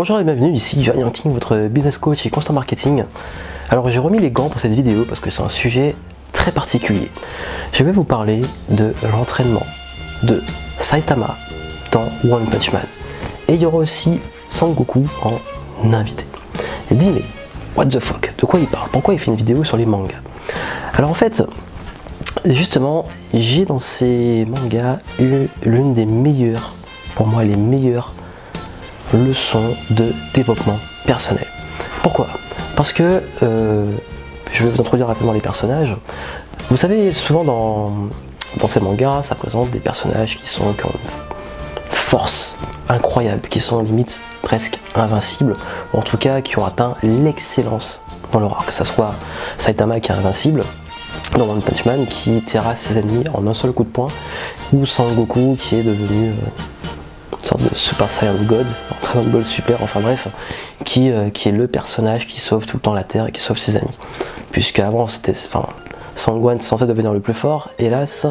Bonjour et bienvenue, ici Johnny Hunting, votre business coach et constant marketing. Alors j'ai remis les gants pour cette vidéo parce que c'est un sujet très particulier. Je vais vous parler de l'entraînement de Saitama dans One Punch Man. Et il y aura aussi Sangoku en invité. Et dis mais, what the fuck, de quoi il parle? Pourquoi il fait une vidéo sur les mangas? Alors en fait, justement, j'ai dans ces mangas eu l'une des meilleures, pour moi les meilleures leçons de développement personnel. Pourquoi? Parce que je vais vous introduire rapidement les personnages. Vous savez, souvent dans ces mangas, ça présente des personnages qui ont une force incroyable, qui sont limite presque invincibles, ou en tout cas qui ont atteint l'excellence dans leur art. Que ce soit Saitama qui est invincible dans One Punch Man, qui terrasse ses ennemis en un seul coup de poing, ou Sangoku qui est devenu une sorte de Super Saiyan God, Dragon Ball Super, enfin bref, qui est le personnage qui sauve tout le temps la Terre et qui sauve ses amis. Puisqu'avant, Sangwan est censé devenir le plus fort, hélas,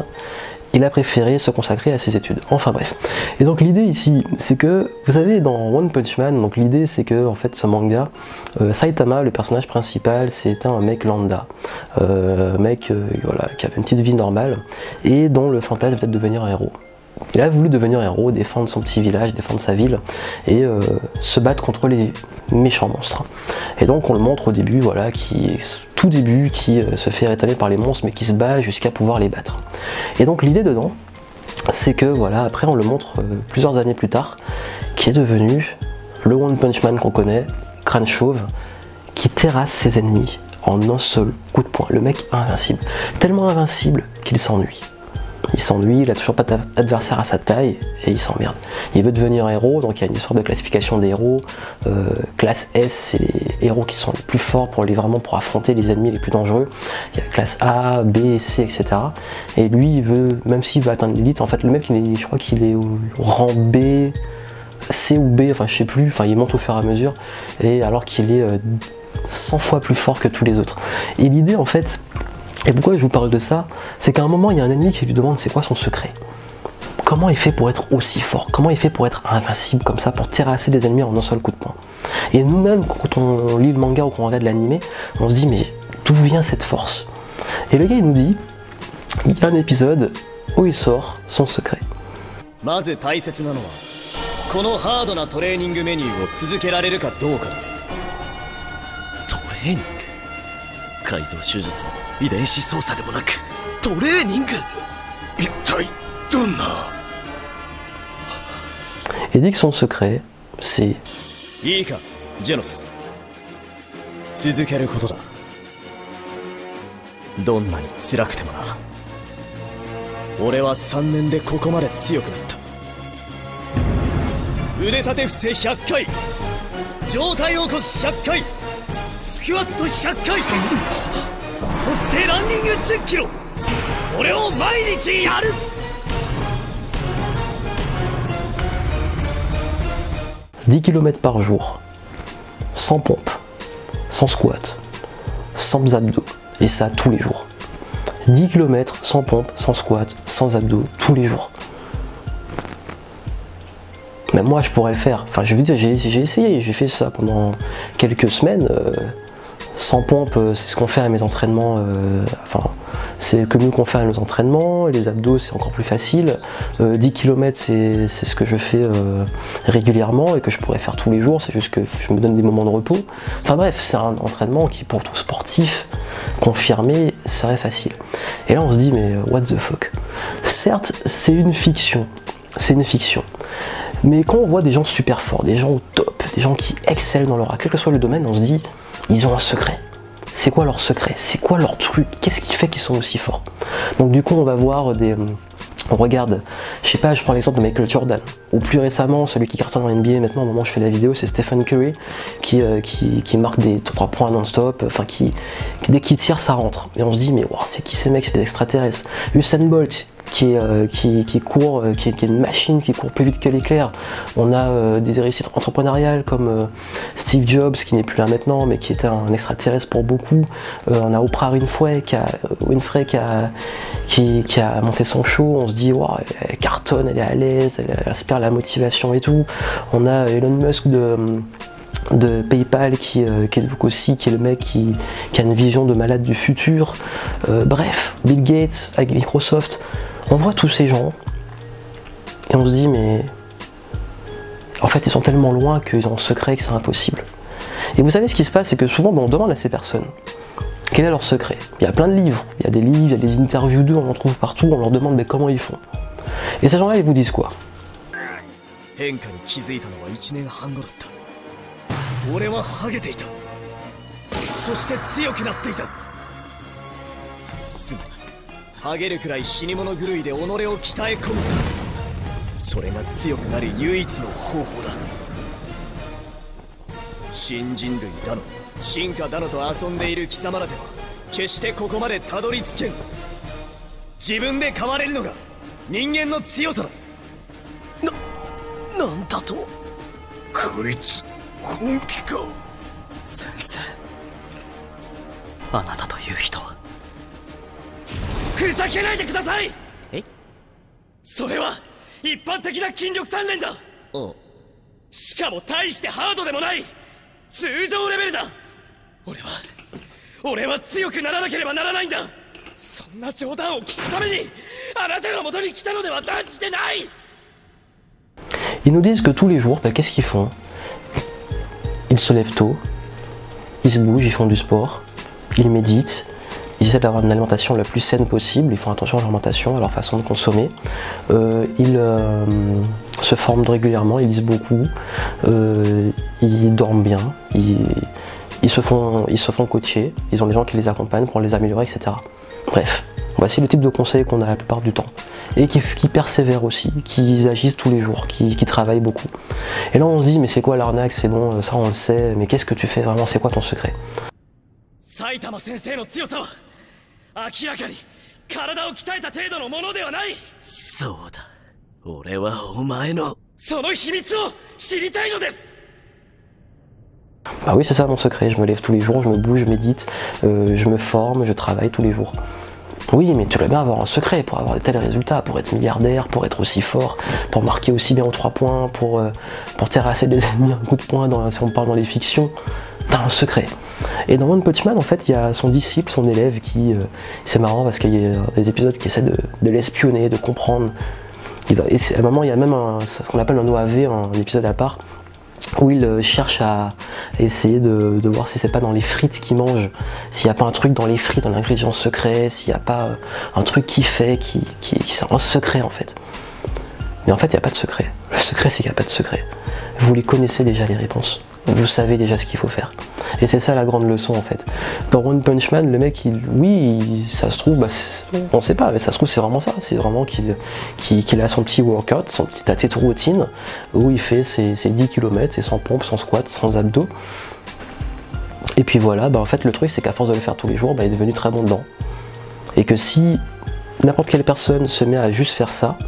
il a préféré se consacrer à ses études. Enfin bref. Et donc l'idée ici, c'est que, vous savez, dans One Punch Man, donc l'idée c'est que, en fait, ce manga, Saitama, le personnage principal, c'était un mec lambda. Voilà, qui avait une petite vie normale, et dont le fantasme était de devenir un héros. Il a voulu devenir héros, défendre son petit village, défendre sa ville et se battre contre les méchants monstres. Et donc on le montre au début, voilà, qui se fait rétamer par les monstres mais qui se bat jusqu'à pouvoir les battre. Et donc l'idée dedans, c'est que voilà, après on le montre plusieurs années plus tard, qui est devenu le One Punch Man qu'on connaît, crâne chauve, qui terrasse ses ennemis en un seul coup de poing. Le mec invincible, tellement invincible qu'il s'ennuie. Il s'ennuie, il n'a toujours pas d'adversaire à sa taille et il s'emmerde. Il veut devenir héros, donc il y a une histoire de classification des héros. Classe S, c'est les héros qui sont les plus forts pour affronter les ennemis les plus dangereux. Il y a classe A, B, C, etc. Et lui, il veut, même s'il veut atteindre l'élite, en fait, le mec, je crois qu'il est au rang B, C ou B, enfin je sais plus, enfin il monte au fur et à mesure, et alors qu'il est 100 fois plus fort que tous les autres. Et l'idée, en fait, et pourquoi je vous parle de ça, c'est qu'à un moment il y a un ennemi qui lui demande c'est quoi son secret. Comment il fait pour être aussi fort? Comment il fait pour être invincible comme ça, pour terrasser des ennemis en un seul coup de poing? Et nous-mêmes, quand on lit le manga ou qu'on regarde l'animé, on se dit mais d'où vient cette force? Et le gars il nous dit, il y a un épisode où il sort son secret. Il dit que son secret, c'est... ...10 km par jour, sans pompe, sans squat, sans abdos, et ça tous les jours. 10 km sans pompe, sans squat, sans abdos, tous les jours. Même moi je pourrais le faire, enfin je veux dire, j'ai essayé, j'ai fait ça pendant quelques semaines, sans pompe, c'est ce qu'on fait à mes entraînements, c'est que mieux qu'on fait à nos entraînements, les abdos c'est encore plus facile, 10 km c'est ce que je fais régulièrement et que je pourrais faire tous les jours, c'est juste que je me donne des moments de repos. Enfin bref, c'est un entraînement qui pour tout sportif confirmé serait facile. Et là on se dit mais what the fuck. Certes c'est une fiction, mais quand on voit des gens super forts, des gens au top, des gens qui excellent dans leur art, quel que soit le domaine, on se dit ils ont un secret. C'est quoi leur secret? C'est quoi leur truc? Qu'est-ce qui fait qu'ils sont aussi forts? Donc du coup on va voir on regarde, je sais pas, je prends l'exemple de Michael Jordan, ou plus récemment celui qui cartonne en NBA maintenant au moment où je fais la vidéo, c'est Stephen Curry qui marque des 3 points non-stop, enfin dès qu'il tire ça rentre. Et on se dit mais wow, c'est qui ces mecs? C'est des extraterrestres. Usain Bolt qui court, qui est une machine qui court plus vite que l'éclair. On a des réussites entrepreneuriales comme Steve Jobs, qui n'est plus là maintenant, mais qui était un extraterrestre pour beaucoup. On a Oprah Winfrey qui a monté son show. On se dit, wow, elle cartonne, elle est à l'aise, elle inspire la motivation et tout. On a Elon Musk de PayPal qui est le mec qui a une vision de malade du futur. Bref, Bill Gates avec Microsoft. On voit tous ces gens et on se dit, mais en fait ils sont tellement loin qu'ils ont un secret que c'est impossible. Et vous savez ce qui se passe, c'est que souvent on demande à ces personnes quel est leur secret. Il y a plein de livres, il y a des livres, il y a des interviews d'eux, on en trouve partout, on leur demande mais comment ils font. Et ces gens-là ils vous disent quoi? 俺はハゲていた。そして強くなっていた。つまりハゲるくらい死に物狂いで己を鍛え込むんだ。それが強くなる唯一の方法だ。新人類だの進化だのと遊んでいる貴様らでは決してここまでたどり着けん。自分で変われるのが人間の強さだ。なんだと？こいつ本気か。先生、あなたという人は。ふざけないでください。え？それは一般的な筋力鍛錬だ。しかも大してハードでもない通常レベルだ。俺は強くならなければならないんだ。そんな冗談を聞くためにあなたの元に来たのでは断じてない。 Ils nous disent que tous les jours, qu'est-ce qu'ils font? Ils se lèvent tôt, ils se bougent, ils font du sport, ils méditent, ils essaient d'avoir une alimentation la plus saine possible, ils font attention à leur alimentation, à leur façon de consommer, ils se forment régulièrement, ils lisent beaucoup, ils dorment bien, ils se font coacher, ils ont des gens qui les accompagnent pour les améliorer, etc. Bref, voici le type de conseils qu'on a la plupart du temps. Et qui persévèrent aussi, qui agissent tous les jours, qui travaillent beaucoup. Et là on se dit, mais c'est quoi l'arnaque? C'est bon, ça on le sait, mais qu'est-ce que tu fais vraiment? C'est quoi ton secret? Saitama Senseiの強さは明らかに体を鍛えた程度のものではない。そうだ。俺はお前のその秘密を知りたいのです。 Bah oui, c'est ça mon secret, je me lève tous les jours, je me bouge, je médite, je me forme, je travaille tous les jours. Oui, mais tu dois bien avoir un secret pour avoir de tels résultats, pour être milliardaire, pour être aussi fort, pour marquer aussi bien aux 3 points, pour terrasser des ennemis un coup de poing si on parle dans les fictions. T'as un secret. Et dans One Punch Man, en fait, il y a son disciple, son élève qui... c'est marrant parce qu'il y a des épisodes qui essaient de l'espionner, de comprendre. Et à un moment, il y a même ce qu'on appelle un OAV, un épisode à part, où il cherche à essayer de voir si c'est pas dans les frites qu'il mange, s'il n'y a pas un truc dans les frites, un ingrédient secret, s'il n'y a pas un truc qui c'est un secret en fait. Mais en fait il n'y a pas de secret. Le secret c'est qu'il n'y a pas de secret. Vous les connaissez déjà les réponses. Vous savez déjà ce qu'il faut faire. Et c'est ça la grande leçon en fait. Dans One Punch Man, le mec, ça se trouve, on sait pas, mais ça se trouve c'est vraiment ça. C'est vraiment qu'il a son petit workout, sa petite routine, où il fait ses 10 km, ses 100 pompes, sans squat, sans abdos. Et puis voilà, en fait le truc c'est qu'à force de le faire tous les jours, il est devenu très bon dedans. Et que si n'importe quelle personne se met à juste faire ça,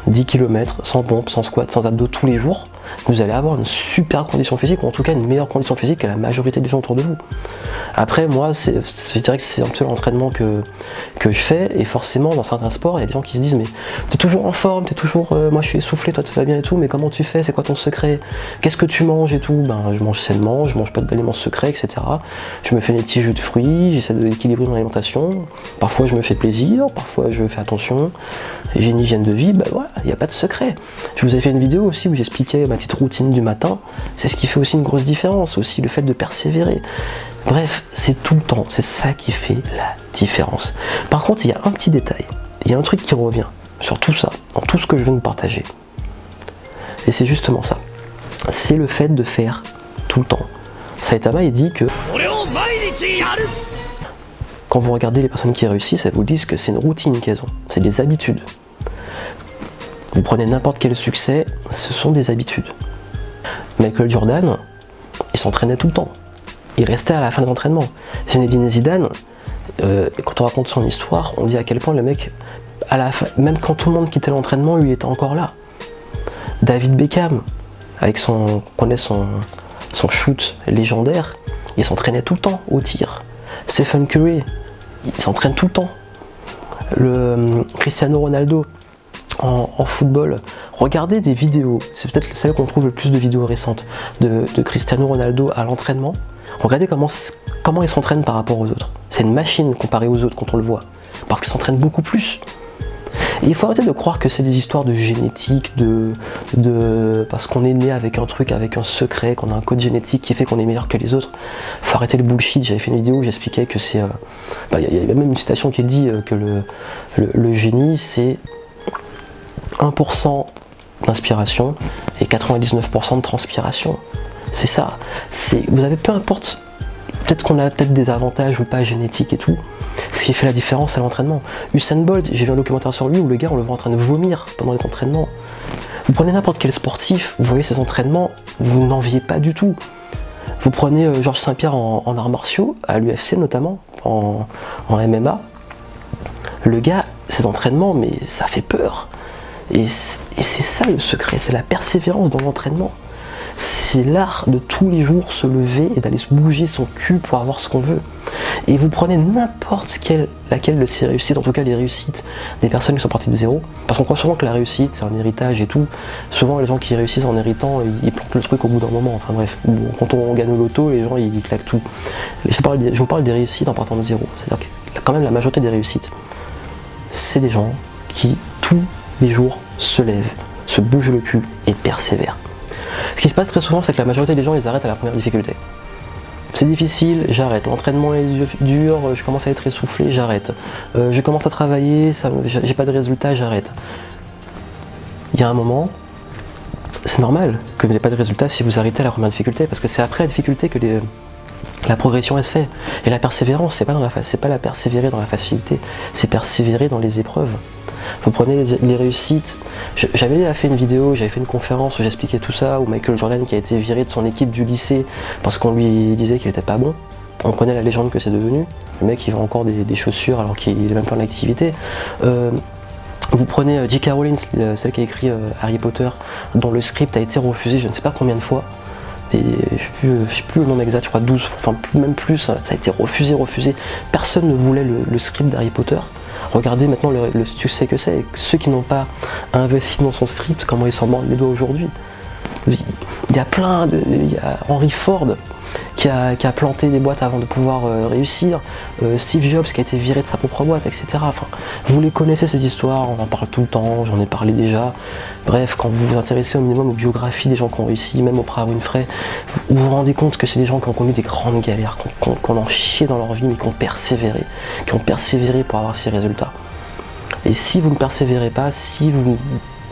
10 km, sans pompe, sans squat, sans abdos tous les jours, vous allez avoir une super condition physique, ou en tout cas une meilleure condition physique que la majorité des gens autour de vous. Après moi, je dirais que c'est un peu l'entraînement que je fais, et forcément dans certains sports, il y a des gens qui se disent mais t'es toujours en forme, t'es toujours, moi je suis essoufflé, toi tu vas bien et tout, mais comment tu fais, c'est quoi ton secret, qu'est-ce que tu manges et tout? Je mange sainement, je mange pas d'aliments secrets, etc. Je me fais des petits jus de fruits, j'essaie d'équilibrer mon alimentation, parfois je me fais plaisir, parfois je fais attention, j'ai une hygiène de vie, voilà, il n'y a pas de secret. Je vous avais fait une vidéo aussi où j'expliquais ma petite routine du matin, c'est ce qui fait aussi une grosse différence, aussi le fait de persévérer. Bref, c'est tout le temps, c'est ça qui fait la différence. Par contre, il y a un petit détail, il y a un truc qui revient sur tout ça, dans tout ce que je vais vous partager. Et c'est justement ça, c'est le fait de faire tout le temps. Saitama il dit que quand vous regardez les personnes qui réussissent, elles vous disent que c'est une routine qu'elles ont, c'est des habitudes. Vous prenez n'importe quel succès, ce sont des habitudes. Michael Jordan, il s'entraînait tout le temps. Il restait à la fin de l'entraînement. Zinedine Zidane, quand on raconte son histoire, on dit à quel point le mec à la fin, même quand tout le monde quittait l'entraînement, lui il était encore là. David Beckham, avec son shoot légendaire, il s'entraînait tout le temps au tir. Stephen Curry, il s'entraîne tout le temps. Le Cristiano Ronaldo en football, regardez des vidéos, c'est peut-être celle qu'on trouve le plus de vidéos récentes de Cristiano Ronaldo à l'entraînement. Regardez comment il s'entraîne par rapport aux autres. C'est une machine comparée aux autres quand on le voit, parce qu'il s'entraîne beaucoup plus. Et il faut arrêter de croire que c'est des histoires de génétique, parce qu'on est né avec un truc, avec un secret, qu'on a un code génétique qui fait qu'on est meilleur que les autres. Il faut arrêter le bullshit. J'avais fait une vidéo où j'expliquais que c'est... il y a même une citation qui dit que le génie c'est 1% d'inspiration et 99% de transpiration. C'est ça. Vous avez peu importe, peut-être qu'on a peut-être des avantages ou pas génétiques et tout. Ce qui fait la différence, c'est l'entraînement. Usain Bolt, j'ai vu un documentaire sur lui où le gars, on le voit en train de vomir pendant les entraînements. Vous prenez n'importe quel sportif, vous voyez ses entraînements, vous n'enviez pas du tout. Vous prenez Georges Saint-Pierre en arts martiaux, à l'UFC notamment, en MMA. Le gars, ses entraînements, mais ça fait peur. Et c'est ça le secret, c'est la persévérance dans l'entraînement. C'est l'art de tous les jours se lever et d'aller se bouger son cul pour avoir ce qu'on veut. Et vous prenez n'importe laquelle de ces réussites, en tout cas les réussites des personnes qui sont parties de zéro, parce qu'on croit souvent que la réussite c'est un héritage et tout. Souvent les gens qui réussissent en héritant, ils plantent le truc au bout d'un moment. Enfin bref, quand on gagne au loto, les gens ils claquent tout. Je vous parle des réussites en partant de zéro. C'est-à-dire que quand même la majorité des réussites, c'est des gens qui tous les jours se lèvent, se bougent le cul et persévèrent. Ce qui se passe très souvent, c'est que la majorité des gens, ils arrêtent à la première difficulté. C'est difficile, j'arrête. L'entraînement est dur, je commence à être essoufflé, j'arrête. Je commence à travailler, j'ai pas de résultat, j'arrête. Il y a un moment, c'est normal que vous n'ayez pas de résultat si vous arrêtez à la première difficulté, parce que c'est après la difficulté que la progression elle se fait. Et la persévérance, c'est pas la persévérer dans la facilité, c'est persévérer dans les épreuves. Vous prenez les réussites. J'avais fait une vidéo, j'avais fait une conférence où j'expliquais tout ça, où Michael Jordan qui a été viré de son équipe du lycée parce qu'on lui disait qu'il était pas bon. On connaît la légende que c'est devenu. Le mec il vend encore des chaussures alors qu'il est même pas en activité. Vous prenez J.K. Rowling, celle qui a écrit Harry Potter, dont le script a été refusé je ne sais pas combien de fois. Et je ne sais plus le nombre exact, je crois 12, enfin même plus, ça a été refusé. Personne ne voulait le script d'Harry Potter. Regardez maintenant le succès que c'est, et ceux qui n'ont pas investi dans son script, comment ils s'en mordent les doigts aujourd'hui. Il y a il y a Henry Ford qui a planté des boîtes avant de pouvoir réussir, Steve Jobs qui a été viré de sa propre boîte, etc. Enfin, vous les connaissez ces histoires, on en parle tout le temps, j'en ai parlé déjà. Bref, quand vous vous intéressez au minimum aux biographies des gens qui ont réussi, même Oprah Winfrey, vous vous rendez compte que c'est des gens qui ont connu des grandes galères, qui ont en chié dans leur vie, mais qui ont persévéré pour avoir ces résultats. Et si vous ne persévérez pas, si vous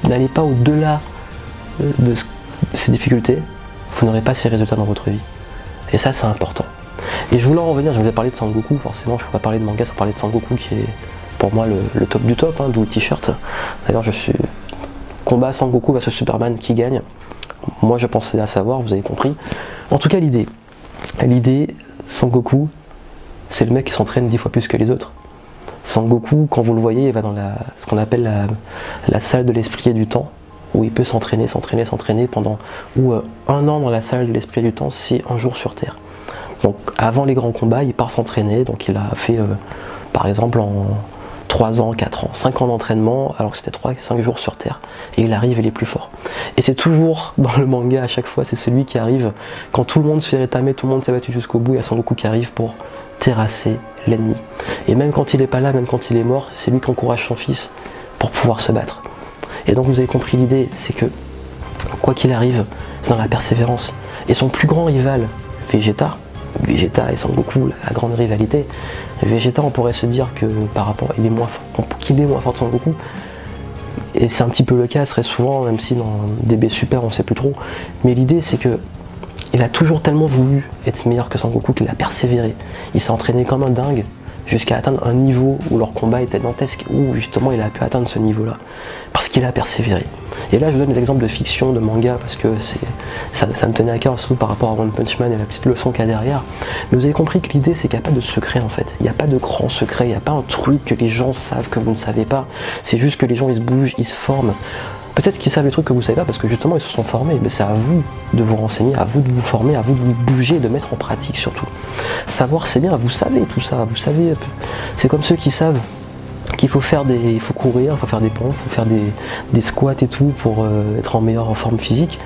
n'allez pas au-delà de ces difficultés, vous n'aurez pas ces résultats dans votre vie. Et ça c'est important. Et je voulais en revenir, je voulais parler de Sangoku, forcément je ne peux pas parler de manga sans parler de Sangoku qui est pour moi le top du top, hein, d'où le t-shirt. D'ailleurs je suis combat Sangoku vs Superman qui gagne. Moi je pensais à savoir, vous avez compris. En tout cas l'idée, Sangoku, c'est le mec qui s'entraîne 10 fois plus que les autres. Sangoku, quand vous le voyez, il va dans ce qu'on appelle la salle de l'esprit et du temps, où il peut s'entraîner pendant un an dans la salle de l'esprit et du temps, c'est un jour sur Terre. Donc avant les grands combats, il part s'entraîner, donc il a fait par exemple en 3 ans, 4 ans, 5 ans d'entraînement, alors que c'était 3-5 jours sur Terre. Et il arrive, il est plus fort. Et c'est toujours dans le manga à chaque fois, c'est celui qui arrive, quand tout le monde se fait rétamer, tout le monde s'est battu jusqu'au bout, il y a Sangoku qui arrive pour terrasser l'ennemi. Et même quand il n'est pas là, même quand il est mort, c'est lui qui encourage son fils pour pouvoir se battre. Et donc vous avez compris l'idée, c'est que quoi qu'il arrive, c'est dans la persévérance. Et son plus grand rival, Vegeta et Sangoku, la grande rivalité, Vegeta on pourrait se dire que par rapport, qu'il est moins fort que Sangoku. Et c'est un petit peu le cas, très souvent, même si dans DB Super on ne sait plus trop. Mais l'idée c'est que il a toujours tellement voulu être meilleur que Sangoku qu'il a persévéré. Il s'est entraîné comme un dingue jusqu'à atteindre un niveau où leur combat était dantesque, où justement il a pu atteindre ce niveau-là, parce qu'il a persévéré. Et là je vous donne des exemples de fiction, de manga, parce que ça me tenait à cœur, surtout par rapport à One Punch Man et la petite leçon qu'il y a derrière. Mais vous avez compris que l'idée c'est qu'il n'y a pas de secret en fait, il n'y a pas de grand secret, il n'y a pas un truc que les gens savent que vous ne savez pas, c'est juste que les gens ils se bougent, ils se forment. Peut-être qu'ils savent des trucs que vous savez pas parce que justement ils se sont formés, mais c'est à vous de vous renseigner, à vous de vous former, à vous de vous bouger, de mettre en pratique surtout. Savoir c'est bien, vous savez tout ça, vous savez, c'est comme ceux qui savent qu'il faut faire il faut courir, il faut faire des pompes, il faut faire des squats et tout pour être en meilleure forme physique,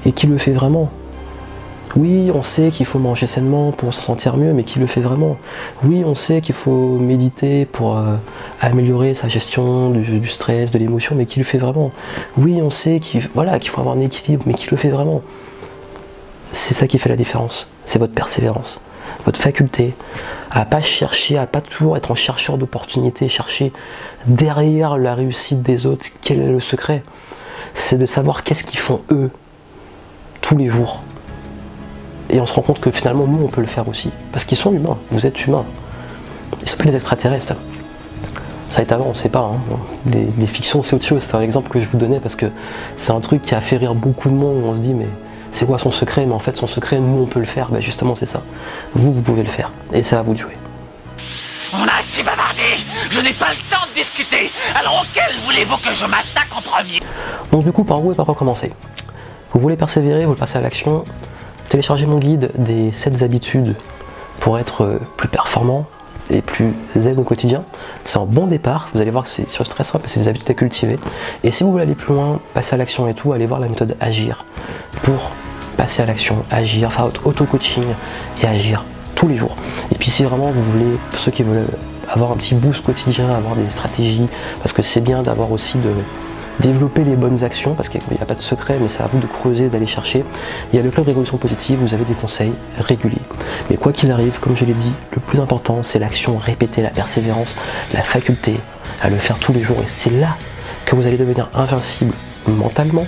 et qui le fait vraiment. Oui, on sait qu'il faut manger sainement pour se sentir mieux, mais qui le fait vraiment? Oui, on sait qu'il faut méditer pour améliorer sa gestion du stress, de l'émotion, mais qui le fait vraiment? Oui, on sait qu'il faut avoir un équilibre, mais qui le fait vraiment? C'est ça qui fait la différence, c'est votre persévérance, votre faculté à pas chercher, à pas toujours être un chercheur d'opportunités, chercher derrière la réussite des autres, quel est le secret? C'est de savoir qu'est-ce qu'ils font eux, tous les jours. Et on se rend compte que finalement, nous, on peut le faire aussi. Parce qu'ils sont humains, vous êtes humains. Ils ne sont pas des extraterrestres. Ça a été avant, on ne sait pas. Hein. Les fictions, c'est autre chose. C'est un exemple que je vous donnais parce que c'est un truc qui a fait rire beaucoup de monde. Où on se dit, mais c'est quoi son secret? Mais en fait, son secret, nous, on peut le faire. Ben justement, c'est ça. Vous pouvez le faire. Et c'est à vous de jouer. On a assez bavardé. Je n'ai pas le temps de discuter. Alors auquel voulez-vous que je m'attaque en premier? Donc du coup, par où et par quoi commencer? Vous voulez persévérer, vous voulez passer à l'action? Téléchargez mon guide des 7 habitudes pour être plus performant et plus zen au quotidien. C'est un bon départ, vous allez voir que c'est très simple, c'est des habitudes à cultiver. Et si vous voulez aller plus loin, passer à l'action et tout, allez voir la méthode Agir pour passer à l'action, agir, faire votre auto-coaching et agir tous les jours. Et puis si vraiment vous voulez, pour ceux qui veulent avoir un petit boost quotidien, avoir des stratégies, parce que c'est bien d'avoir aussi de développer les bonnes actions, parce qu'il n'y a pas de secret, mais c'est à vous de creuser, d'aller chercher. Il y a le club Révolution Positive, vous avez des conseils réguliers. Mais quoi qu'il arrive, comme je l'ai dit, le plus important, c'est l'action répétée, la persévérance, la faculté à le faire tous les jours. Et c'est là que vous allez devenir invincible mentalement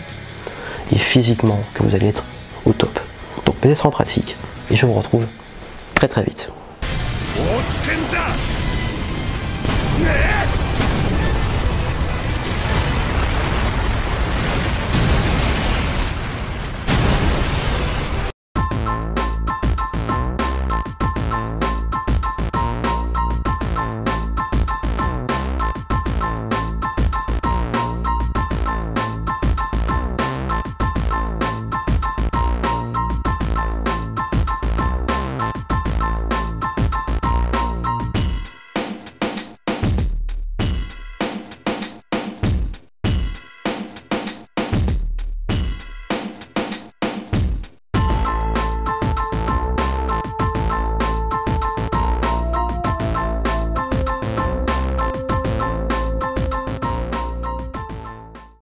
et physiquement, que vous allez être au top. Donc mettez ça en pratique, et je vous retrouve très très vite.